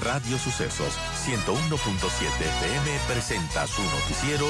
Radio Sucesos 101.7 FM presenta su noticiero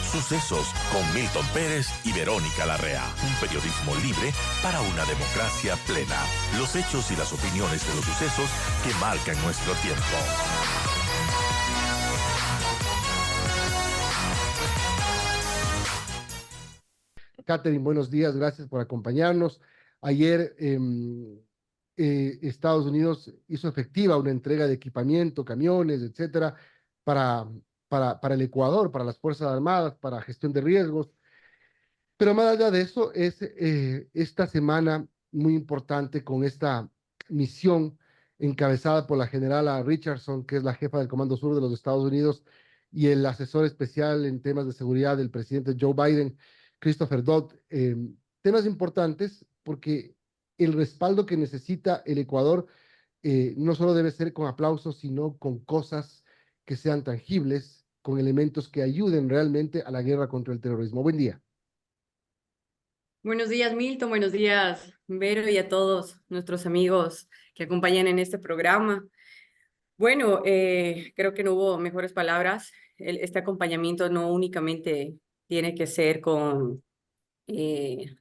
Sucesos con Milton Pérez y Verónica Larrea. Un periodismo libre para una democracia plena. Los hechos y las opiniones de los sucesos que marcan nuestro tiempo. Catherine, buenos días, gracias por acompañarnos. Ayer Estados Unidos hizo efectiva una entrega de equipamiento, camiones, etcétera, para el Ecuador, para las Fuerzas Armadas, para gestión de riesgos. Pero más allá de eso, es esta semana muy importante con esta misión encabezada por la generala Richardson, que es la jefa del Comando Sur de los Estados Unidos, y el asesor especial en temas de seguridad del presidente Joe Biden, Christopher Dodd. Temas importantes porque el respaldo que necesita el Ecuador no solo debe ser con aplausos, sino con cosas que sean tangibles, con elementos que ayuden realmente a la guerra contra el terrorismo. Buen día. Buenos días, Milton. Buenos días, Vero, y a todos nuestros amigos que acompañan en este programa. Bueno, creo que no hubo mejores palabras. Este acompañamiento no únicamente tiene que ser con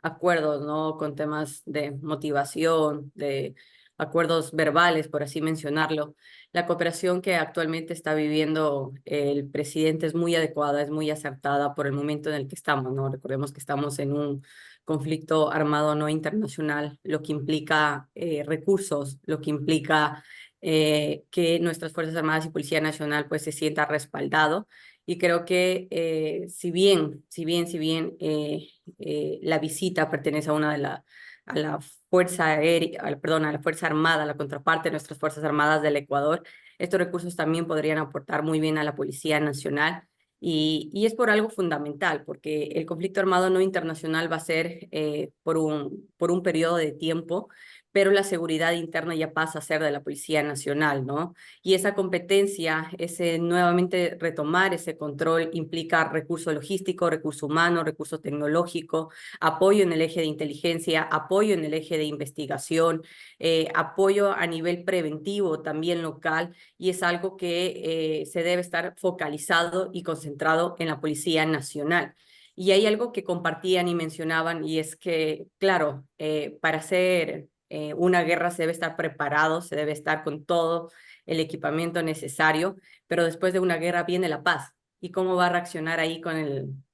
acuerdos, ¿no? Con temas de motivación, de acuerdos verbales, por así mencionarlo. La cooperación que actualmente está viviendo el presidente es muy adecuada, es muy acertada por el momento en el que estamos, ¿no? Recordemos que estamos en un conflicto armado no internacional, lo que implica recursos, lo que implica que nuestras Fuerzas Armadas y Policía Nacional pues se sienta respaldado. Y creo que si bien la visita pertenece a una de a la Fuerza Aérea, perdón, a la Fuerza Armada, la contraparte de nuestras Fuerzas Armadas del Ecuador, estos recursos también podrían aportar muy bien a la Policía Nacional. Y es por algo fundamental, porque el conflicto armado no internacional va a ser por un periodo de tiempo, pero la seguridad interna ya pasa a ser de la Policía Nacional, ¿no? Y esa competencia, ese nuevamente retomar ese control implica recurso logístico, recurso humano, recurso tecnológico, apoyo en el eje de inteligencia, apoyo en el eje de investigación, apoyo a nivel preventivo también local, y es algo que se debe estar focalizado y concentrado en la Policía Nacional. Y hay algo que compartían y mencionaban, y es que, claro, para hacer una guerra se debe estar preparado, se debe estar con todo el equipamiento necesario, pero después de una guerra viene la paz. ¿Y cómo va a reaccionar ahí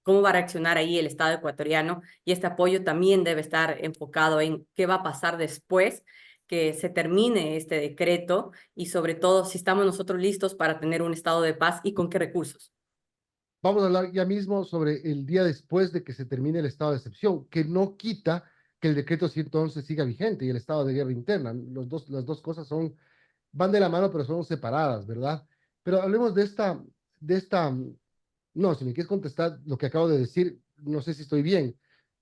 cómo va a reaccionar ahí el Estado ecuatoriano? Y este apoyo también debe estar enfocado en qué va a pasar después que se termine este decreto, y sobre todo si estamos nosotros listos para tener un estado de paz y con qué recursos. Vamos a hablar ya mismo sobre el día después de que se termine el estado de excepción, que no quita que el decreto 111 siga vigente y el estado de guerra interna. Las dos cosas van de la mano, pero son separadas, ¿verdad? Pero hablemos no, si me quieres contestar lo que acabo de decir, no sé si estoy bien.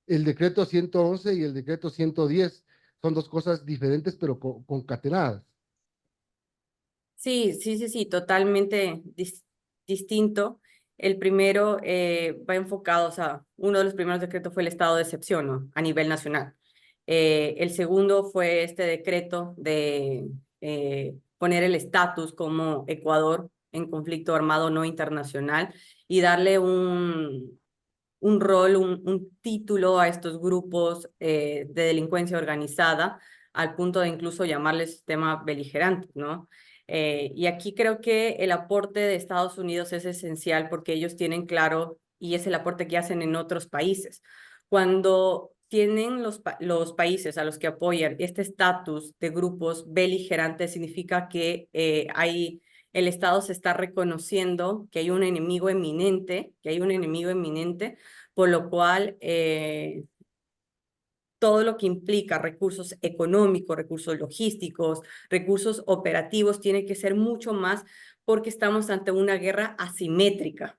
El decreto 111 y el decreto 110 son dos cosas diferentes, pero concatenadas. Sí, totalmente distinto. El primero va enfocado, o sea, uno de los primeros decretos fue el estado de excepción, ¿no? A nivel nacional. El segundo fue este decreto de poner el estatus como Ecuador en conflicto armado no internacional y darle un rol, un título a estos grupos de delincuencia organizada, al punto de incluso llamarles sistema beligerante, ¿no? Y aquí creo que el aporte de Estados Unidos es esencial porque ellos tienen claro, y es el aporte que hacen en otros países. Cuando tienen los países a los que apoyan este estatus de grupos beligerantes, significa que el Estado se está reconociendo que hay un enemigo eminente, por lo cual todo lo que implica recursos económicos, recursos logísticos, recursos operativos, tiene que ser mucho más, porque estamos ante una guerra asimétrica,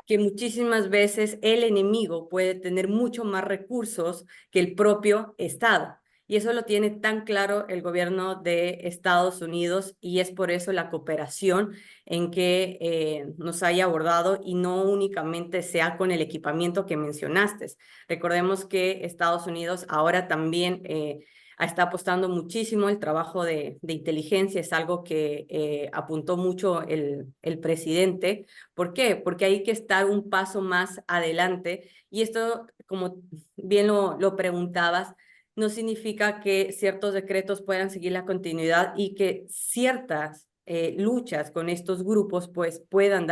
que muchísimas veces el enemigo puede tener mucho más recursos que el propio Estado. Y eso lo tiene tan claro el gobierno de Estados Unidos, y es por eso la cooperación en que nos haya abordado, y no únicamente sea con el equipamiento que mencionaste. Recordemos que Estados Unidos ahora también está apostando muchísimo el trabajo de inteligencia, es algo que apuntó mucho el presidente. ¿Por qué? Porque hay que estar un paso más adelante y esto, como bien lo preguntabas, no significa que ciertos decretos puedan seguir la continuidad y que ciertas luchas con estos grupos pues puedan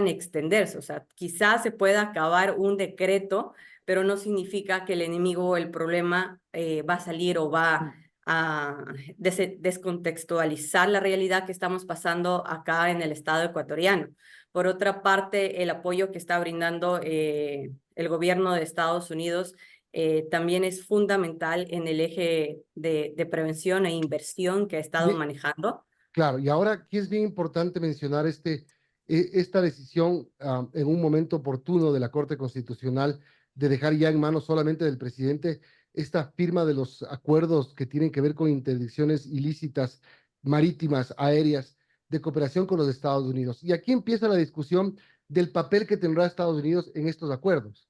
extenderse. O sea, quizás se pueda acabar un decreto, pero no significa que el enemigo o el problema va a salir o va a descontextualizar la realidad que estamos pasando acá en el estado ecuatoriano. Por otra parte, el apoyo que está brindando el gobierno de Estados Unidos también es fundamental en el eje de prevención e inversión que ha estado Bien, manejando. claro, y ahora aquí es bien importante mencionar esta decisión en un momento oportuno de la Corte Constitucional de dejar ya en manos solamente del presidente esta firma de los acuerdos que tienen que ver con interdicciones ilícitas marítimas, aéreas, de cooperación con los Estados Unidos. Y aquí empieza la discusión del papel que tendrá Estados Unidos en estos acuerdos.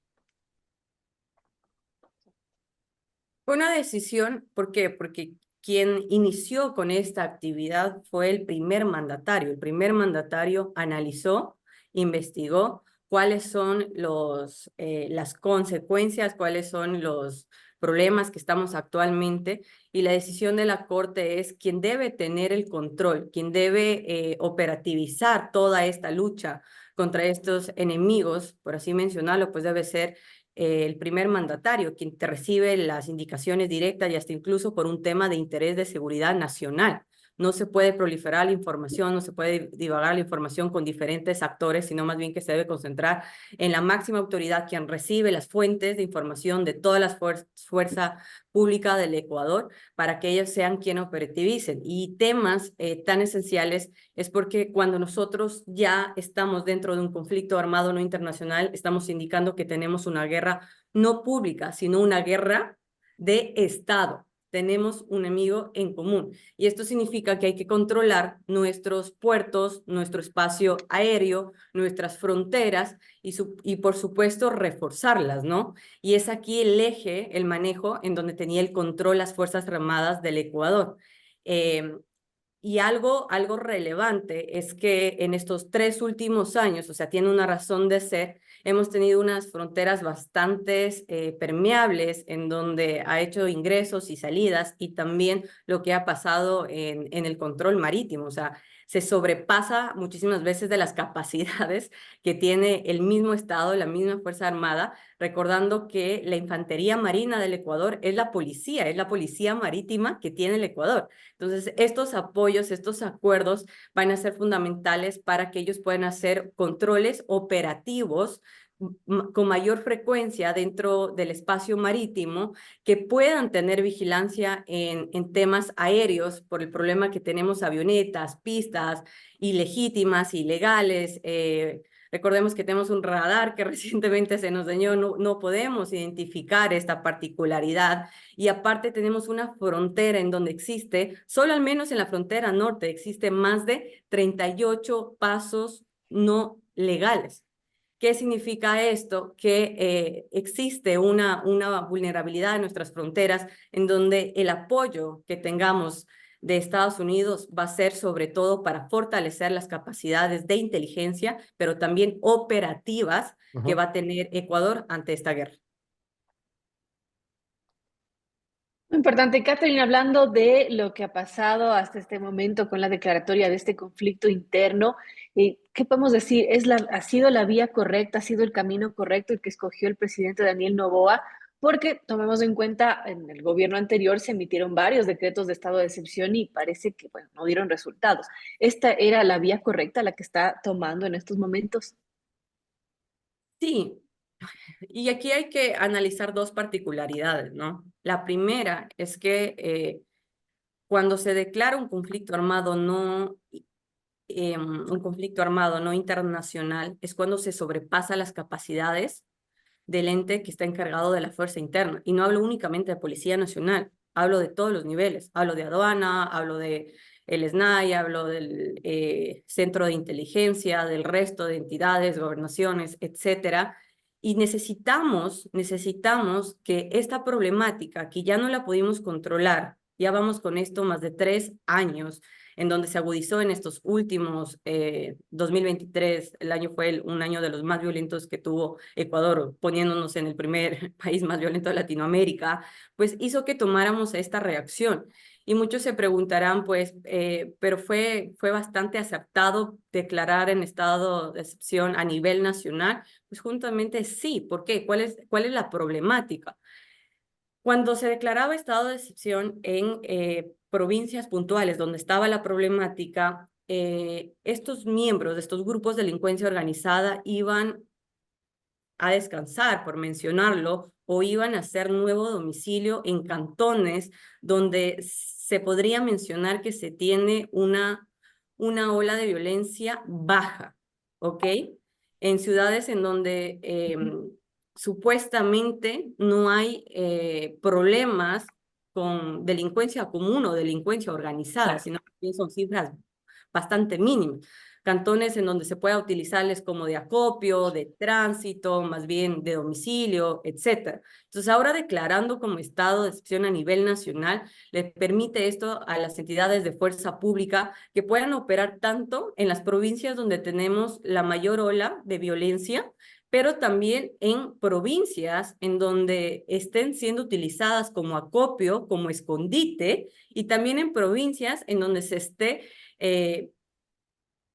Fue una decisión, ¿por qué? Porque quien inició con esta actividad fue el primer mandatario. El primer mandatario analizó, investigó cuáles son las consecuencias, cuáles son los problemas que estamos actualmente y la decisión de la Corte es quien debe tener el control, quien debe operativizar toda esta lucha contra estos enemigos, por así mencionarlo, pues debe ser el primer mandatario, quien te recibe las indicaciones directas y hasta incluso por un tema de interés de seguridad nacional. No se puede proliferar la información, no se puede divagar la información con diferentes actores, sino más bien que se debe concentrar en la máxima autoridad, quien recibe las fuentes de información de todas las fuerzas públicas del Ecuador, para que ellos sean quienes operativicen. Y temas tan esenciales es porque cuando nosotros ya estamos dentro de un conflicto armado no internacional, estamos indicando que tenemos una guerra no pública, sino una guerra de Estado. Tenemos un enemigo en común. Y esto significa que hay que controlar nuestros puertos, nuestro espacio aéreo, nuestras fronteras y por supuesto, reforzarlas, ¿no? Y es aquí el eje, el manejo, en donde tenía el control las Fuerzas Armadas del Ecuador. Eh, y algo relevante es que en estos 3 últimos años, o sea, tiene una razón de ser, hemos tenido unas fronteras bastante permeables en donde ha hecho ingresos y salidas y también lo que ha pasado en el control marítimo, o sea, se sobrepasa muchísimas veces de las capacidades que tiene el mismo Estado, la misma Fuerza Armada, recordando que la Infantería Marina del Ecuador es la policía marítima que tiene el Ecuador. Entonces, estos apoyos, estos acuerdos van a ser fundamentales para que ellos puedan hacer controles operativos con mayor frecuencia dentro del espacio marítimo, que puedan tener vigilancia en temas aéreos por el problema que tenemos avionetas, pistas ilegítimas, ilegales. Recordemos que tenemos un radar que recientemente se nos dañó, no podemos identificar esta particularidad y aparte tenemos una frontera en donde existe, solo al menos en la frontera norte, existe más de 38 pasos no legales. ¿Qué significa esto? Que existe una vulnerabilidad en nuestras fronteras en donde el apoyo que tengamos de Estados Unidos va a ser sobre todo para fortalecer las capacidades de inteligencia, pero también operativas que Ajá. va a tener Ecuador ante esta guerra. Muy importante, Catherine, hablando de lo que ha pasado hasta este momento con la declaratoria de este conflicto interno, ¿qué podemos decir? ¿Ha sido la vía correcta, ha sido el camino correcto el que escogió el presidente Daniel Noboa? Porque tomemos en cuenta, en el gobierno anterior se emitieron varios decretos de estado de excepción y parece que, bueno, no dieron resultados. ¿Esta era la vía correcta la que está tomando en estos momentos? Sí, y aquí hay que analizar dos particularidades, ¿no? La primera es que cuando se declara un conflicto armado no internacional, es cuando se sobrepasa las capacidades del ente que está encargado de la fuerza interna. Y no hablo únicamente de Policía Nacional, hablo de todos los niveles. Hablo de aduana, hablo de el SNAI, hablo del Centro de Inteligencia, del resto de entidades, gobernaciones, etcétera. Y necesitamos que esta problemática, que ya no la pudimos controlar, ya vamos con esto más de 3 años, en donde se agudizó en estos últimos 2023, el año fue un año de los más violentos que tuvo Ecuador, poniéndonos en el primer país más violento de Latinoamérica, pues hizo que tomáramos esta reacción. Y muchos se preguntarán, pues, pero fue bastante acertado declarar en estado de excepción a nivel nacional. Pues justamente sí. ¿Por qué? ¿Cuál es la problemática? Cuando se declaraba estado de excepción en provincias puntuales donde estaba la problemática, estos miembros de estos grupos de delincuencia organizada iban a descansar, por mencionarlo, o iban a hacer nuevo domicilio en cantones donde se podría mencionar que se tiene una ola de violencia baja, ¿ok? En ciudades en donde supuestamente no hay problemas con delincuencia común o delincuencia organizada, sino que son cifras bastante mínimas. Cantones en donde se pueda utilizarles como de acopio, de tránsito, más bien de domicilio, etcétera. Entonces, ahora declarando como estado de excepción a nivel nacional, le permite esto a las entidades de fuerza pública que puedan operar tanto en las provincias donde tenemos la mayor ola de violencia, pero también en provincias en donde estén siendo utilizadas como acopio, como escondite, y también en provincias en donde se esté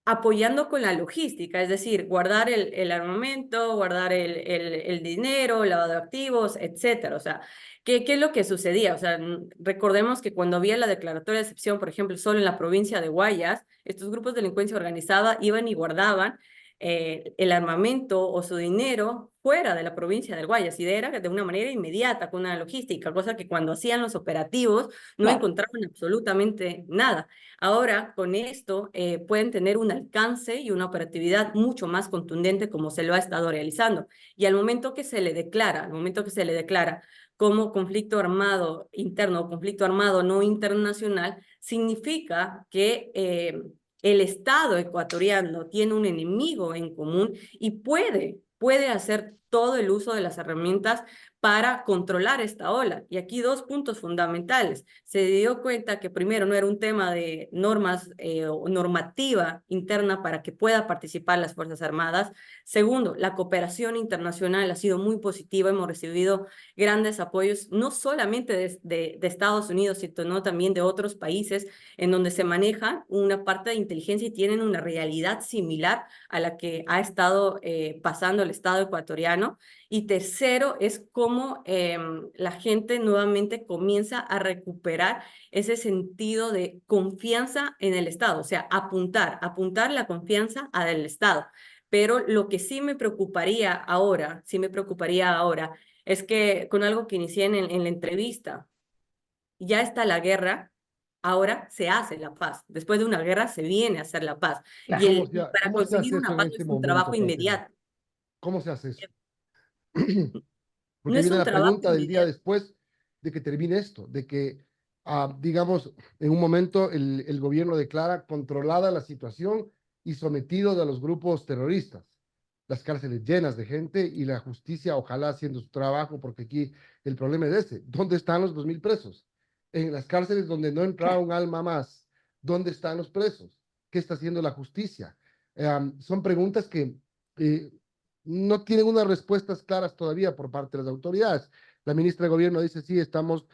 apoyando con la logística, es decir, guardar el armamento, guardar el dinero, lavado de activos, etcétera. O sea, ¿qué es lo que sucedía? O sea, recordemos que cuando había la declaratoria de excepción, por ejemplo, solo en la provincia de Guayas, estos grupos de delincuencia organizada iban y guardaban el armamento o su dinero fuera de la provincia del Guayas, y era de una manera inmediata, con una logística, cosa que cuando hacían los operativos no encontraban absolutamente nada. Ahora, con esto, pueden tener un alcance y una operatividad mucho más contundente como se lo ha estado realizando. Y al momento que se le declara como conflicto armado interno o conflicto armado no internacional, significa que el Estado ecuatoriano tiene un enemigo en común y puede hacer todo el uso de las herramientas para controlar esta ola. Y aquí 2 puntos fundamentales. Se dio cuenta que primero no era un tema de normas o normativa interna para que pueda participar las Fuerzas Armadas. Segundo, la cooperación internacional ha sido muy positiva. Hemos recibido grandes apoyos, no solamente de Estados Unidos, sino también de otros países en donde se maneja una parte de inteligencia y tienen una realidad similar a la que ha estado pasando el Estado ecuatoriano. Y tercero, es cómo la gente nuevamente comienza a recuperar ese sentido de confianza en el Estado, o sea, apuntar la confianza al Estado. Pero lo que sí me preocuparía ahora, es que con algo que inicié en la entrevista, ya está la guerra, ahora se hace la paz. Después de una guerra se viene a hacer la paz. Claro. Y para ¿Cómo se conseguir hace eso una en paz no este es un trabajo momento, Tatiana? inmediato. ¿Cómo se hace eso? No Porque es viene un la trabajo pregunta del día inmediato. después de que termine esto, de que, digamos, en un momento el gobierno declara controlada la situación y sometido a los grupos terroristas, las cárceles llenas de gente y la justicia ojalá haciendo su trabajo, porque aquí el problema es ese. ¿Dónde están los 2.000 presos? En las cárceles donde no entraba un alma más, ¿dónde están los presos? ¿Qué está haciendo la justicia? Son preguntas que eh, no tienen unas respuestas claras todavía por parte de las autoridades. La ministra de Gobierno dice, sí, estamos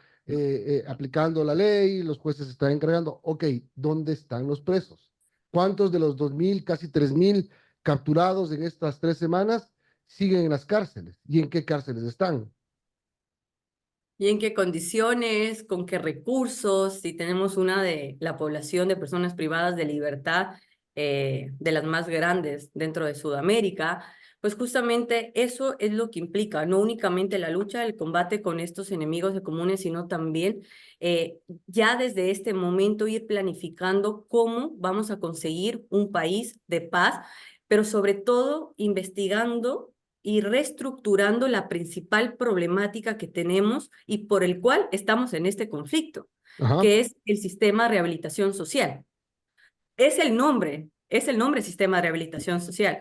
aplicando la ley, los jueces están encargando. Ok, ¿dónde están los presos? ¿Cuántos de los 2.000, casi 3.000 capturados en estas 3 semanas siguen en las cárceles? ¿Y en qué cárceles están? ¿Y en qué condiciones? ¿Con qué recursos? Si tenemos una de la población de personas privadas de libertad de las más grandes dentro de Sudamérica, pues justamente eso es lo que implica, no únicamente la lucha, el combate con estos enemigos de comunes, sino también ya desde este momento ir planificando cómo vamos a conseguir un país de paz, pero sobre todo investigando y reestructurando la principal problemática que tenemos y por el cual estamos en este conflicto, Ajá. que es el sistema de rehabilitación social. Es el nombre sistema de rehabilitación social,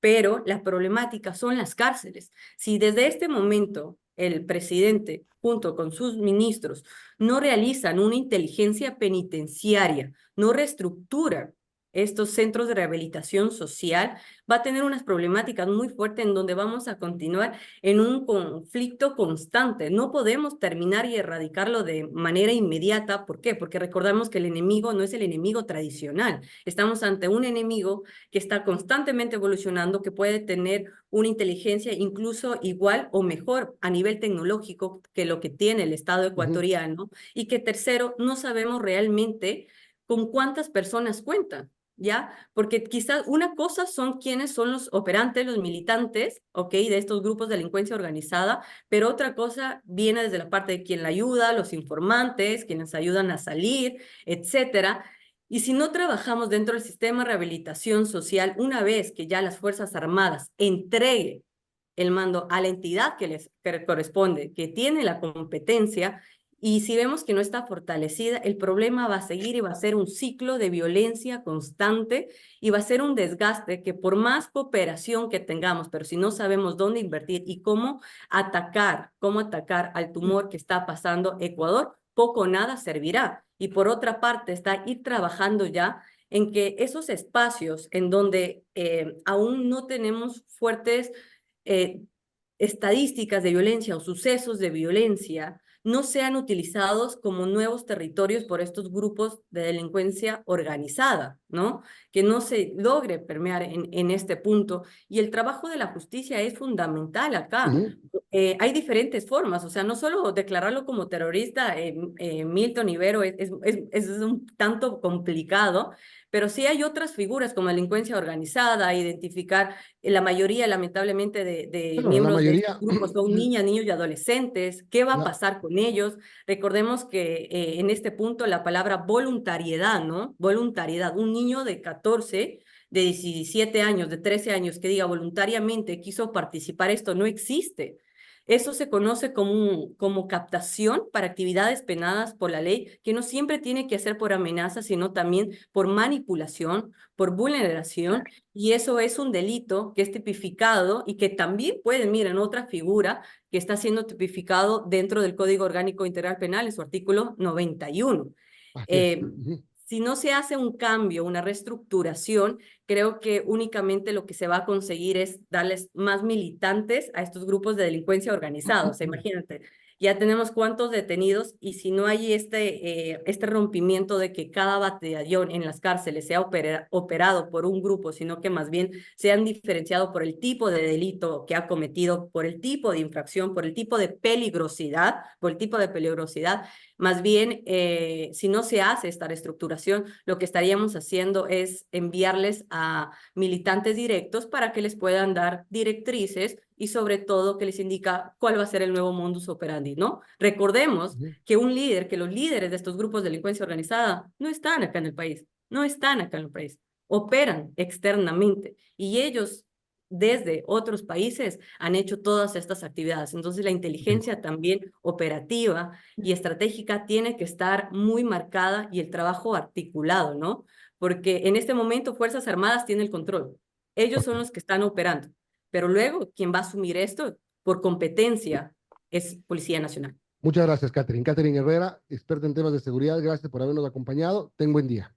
pero la problemática son las cárceles. Si desde este momento el presidente, junto con sus ministros, no realizan una inteligencia penitenciaria, no reestructuran estos centros de rehabilitación social, va a tener unas problemáticas muy fuertes en donde vamos a continuar en un conflicto constante. No podemos terminar y erradicarlo de manera inmediata. ¿Por qué? Porque recordamos que el enemigo no es el enemigo tradicional. Estamos ante un enemigo que está constantemente evolucionando, que puede tener una inteligencia incluso igual o mejor a nivel tecnológico que lo que tiene el Estado ecuatoriano, y que tercero, no sabemos realmente con cuántas personas cuentan. ¿Ya? Porque quizás una cosa son quienes son los operantes, los militantes, ¿ok? De estos grupos de delincuencia organizada, pero otra cosa viene desde la parte de quien la ayuda, los informantes, quienes ayudan a salir, etcétera. Y si no trabajamos dentro del sistema de rehabilitación social, una vez que ya las Fuerzas Armadas entreguen el mando a la entidad que les corresponde, que tiene la competencia, y si vemos que no está fortalecida, el problema va a seguir y va a ser un ciclo de violencia constante y va a ser un desgaste que por más cooperación que tengamos, pero si no sabemos dónde invertir y cómo atacar al tumor que está pasando Ecuador, poco o nada servirá. Y por otra parte está ir trabajando ya en que esos espacios en donde aún no tenemos fuertes estadísticas de violencia o sucesos de violencia, no sean utilizados como nuevos territorios por estos grupos de delincuencia organizada, ¿no? Que no se logre permear en este punto. Y el trabajo de la justicia es fundamental acá. Hay diferentes formas, o sea, no solo declararlo como terrorista, Milton Ibero, es un tanto complicado, pero sí hay otras figuras como delincuencia organizada, identificar la mayoría, lamentablemente, de Bueno, la miembros de estos mayoría, grupos son niñas, niños y adolescentes. ¿Qué va a la- pasar con ellos? Recordemos que en este punto la palabra voluntariedad, ¿no? Voluntariedad. Un niño de 14, de 17 años, de 13 años, que diga voluntariamente quiso participar, esto no existe. Eso se conoce como captación para actividades penadas por la ley, que no siempre tiene que ser por amenaza, sino también por manipulación, por vulneración, y eso es un delito que es tipificado y que también pueden, miren, otra figura que está siendo tipificado dentro del Código Orgánico Integral Penal en su artículo 91. así es. Eh, si no se hace un cambio, una reestructuración, creo que únicamente lo que se va a conseguir es darles más militantes a estos grupos de delincuencia organizada. O sea, imagínate, ya tenemos cuántos detenidos, y si no hay este rompimiento de que cada batallón en las cárceles sea operado por un grupo, sino que más bien sean diferenciados por el tipo de delito que ha cometido, por el tipo de infracción, por el tipo de peligrosidad, más bien, si no se hace esta reestructuración, lo que estaríamos haciendo es enviarles a militantes directos para que les puedan dar directrices y sobre todo que les indica cuál va a ser el nuevo modus operandi, ¿no? Recordemos que los líderes de estos grupos de delincuencia organizada no están acá en el país, operan externamente y ellos desde otros países han hecho todas estas actividades. Entonces la inteligencia también operativa y estratégica tiene que estar muy marcada y el trabajo articulado, ¿no? Porque en este momento Fuerzas Armadas tiene el control. Ellos son los que están operando, pero luego quien va a asumir esto por competencia es Policía Nacional. Muchas gracias, Catherine. Catherine Herrera, experta en temas de seguridad, gracias por habernos acompañado. Ten buen día.